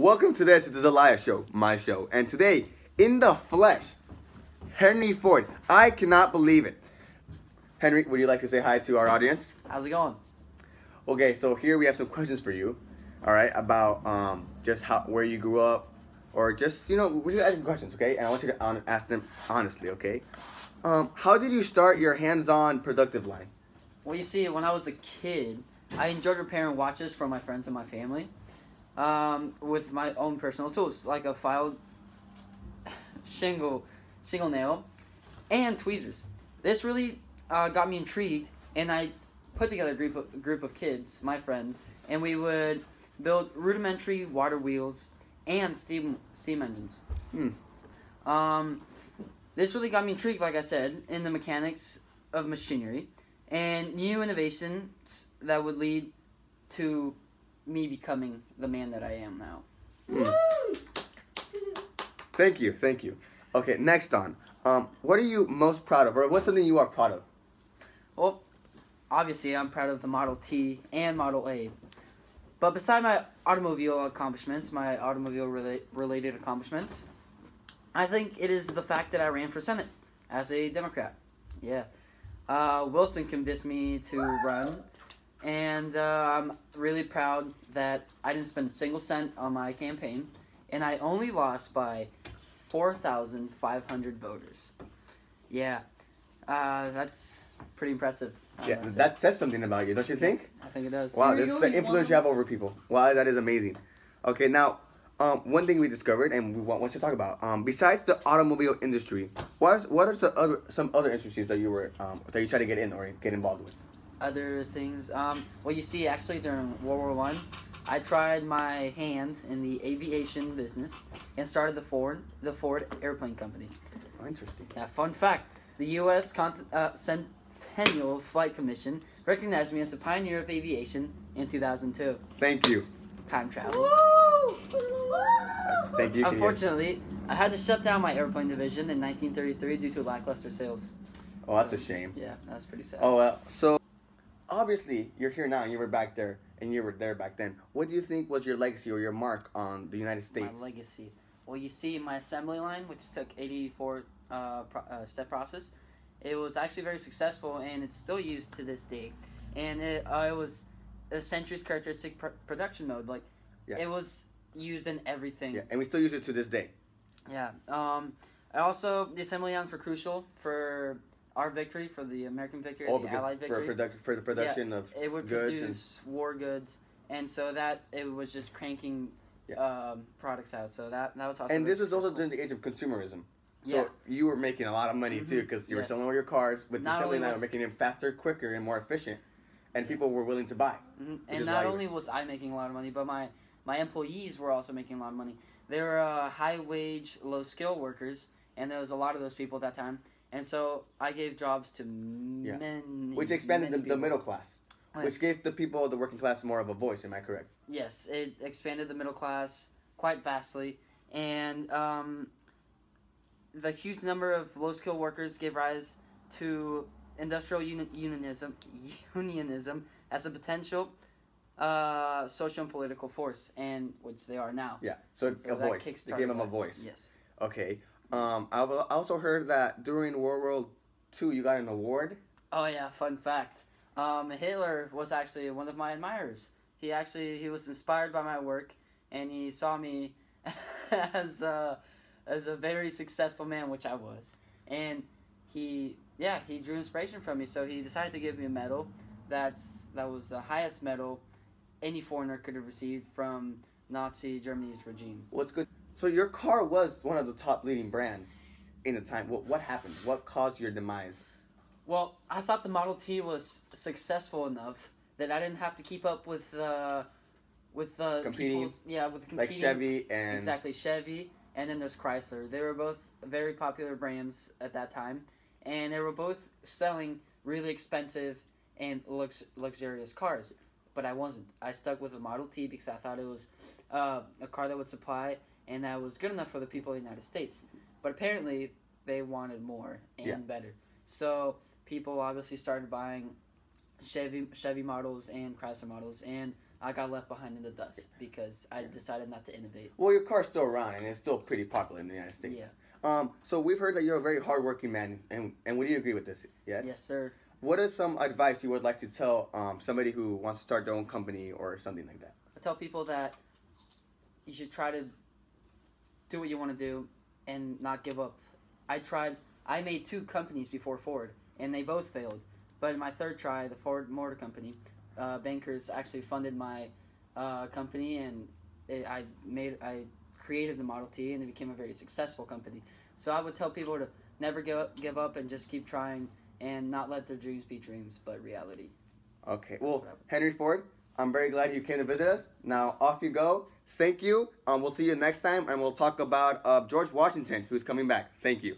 Welcome to this. It is a live show, my show. And today, in the flesh, Henry Ford. I cannot believe it. Henry, would you like to say hi to our audience? How's it going? Okay, so here we have some questions for you. All right, about just where you grew up, or just we're gonna ask some questions, okay? And I want you to ask them honestly, okay? How did you start your hands-on productive line? Well, you see, when I was a kid, I enjoyed repairing watches for my friends and my family, with my own personal tools, like a filed shingle nail and tweezers. This really got me intrigued, and I put together a group of kids, my friends, and we would build rudimentary water wheels and steam engines. This really got me intrigued, like I said, in the mechanics of machinery and new innovations that would lead to me becoming the man that I am now. Thank you. Okay, next on. What are you most proud of, or what's something you are proud of? Well, obviously, I'm proud of the Model T and Model A. But beside my automobile accomplishments, my automobile-related accomplishments, I think it is the fact that I ran for Senate as a Democrat. Yeah. Wilson convinced me to run, and I'm really proud that I didn't spend a single cent on my campaign, and I only lost by 4,500 voters. Yeah. That's pretty impressive. Yeah, that says something about you, don't you think? I think it does. Wow, this is the influence you have over people. Wow, that is amazing. Okay, now, one thing we discovered and we want to talk about. Besides the automobile industry, what are some other industries that you were that you try to get in or get involved with? Other things. Well, you see, actually during World War I tried my hand in the aviation business and started the Ford Airplane Company. Oh, interesting. Yeah, fun fact: the U.S. Centennial Flight Commission recognized me as a pioneer of aviation in 2002. Thank you. Time travel. Thank you. Unfortunately, I had to shut down my airplane division in 1933 due to lackluster sales. Oh, that's a shame. Yeah, that's pretty sad. Oh, well, so obviously you're here now and you were back there and you were there back then. What do you think was your legacy or your mark on the United States? My legacy. Well, you see, my assembly line, which took 84 step process, it was actually very successful, and it's still used to this day. And it was a Century's characteristic production mode. Like, it was used in everything. Yeah, and we still use it to this day. Yeah. Also, the assembly lines were crucial for our victory, for the American victory, the Allied victory. For the production of it would goods produce war goods, and so that it was just cranking products out. So that was awesome. And this was also during the age of consumerism. So you were making a lot of money too, because you were selling all your cars with the assembly line, making them faster, quicker, and more efficient, and people were willing to buy. And not only was I making a lot of money, but my employees were also making a lot of money. They were high-wage, low-skill workers, and there was a lot of those people at that time. And so I gave jobs to many, which expanded many the middle class, which gave the people, the working class, more of a voice. Am I correct? Yes, it expanded the middle class quite vastly, and the huge number of low-skilled workers gave rise to industrial unionism as a potential social and political force, and which they are now. Yeah, so a voice. They gave them a voice. Yes. Okay. I've also heard that during World War II, you got an award. Oh yeah, fun fact. Hitler was actually one of my admirers. He was inspired by my work, and he saw me as a very successful man, which I was. And he drew inspiration from me, so he decided to give me a medal. That was the highest medal any foreigner could have received from Nazi Germany's regime. What's good? So your car was one of the top leading brands in the time. What happened? What caused your demise? Well, I thought the Model T was successful enough that I didn't have to keep up with the competing. Like Chevy and exactly Chevy, and then there's Chrysler. They were both very popular brands at that time, and they were both selling really expensive and luxurious cars. But I wasn't. I stuck with the Model T because I thought it was a car that would supply and that was good enough for the people of the United States. But apparently, they wanted more and better. So people obviously started buying Chevy models and Chrysler models, and I got left behind in the dust because I decided not to innovate. Well, your car's still around and it's still pretty popular in the United States. Yeah. So we've heard that you're a very hardworking man, and would you agree with this? Yes. Yes, sir. What is some advice you would like to tell somebody who wants to start their own company or something like that? I tell people that you should try to do what you want to do and not give up. I made 2 companies before Ford, and they both failed. But in my third try, the Ford Motor Company, bankers actually funded my company, and I created the Model T, and it became a very successful company. So I would tell people to never give up and just keep trying and not let their dreams be dreams, but reality. Okay. Well, Henry Ford, I'm very glad you came to visit us. Now, off you go. Thank you. We'll see you next time, and we'll talk about George Washington, who's coming back. Thank you.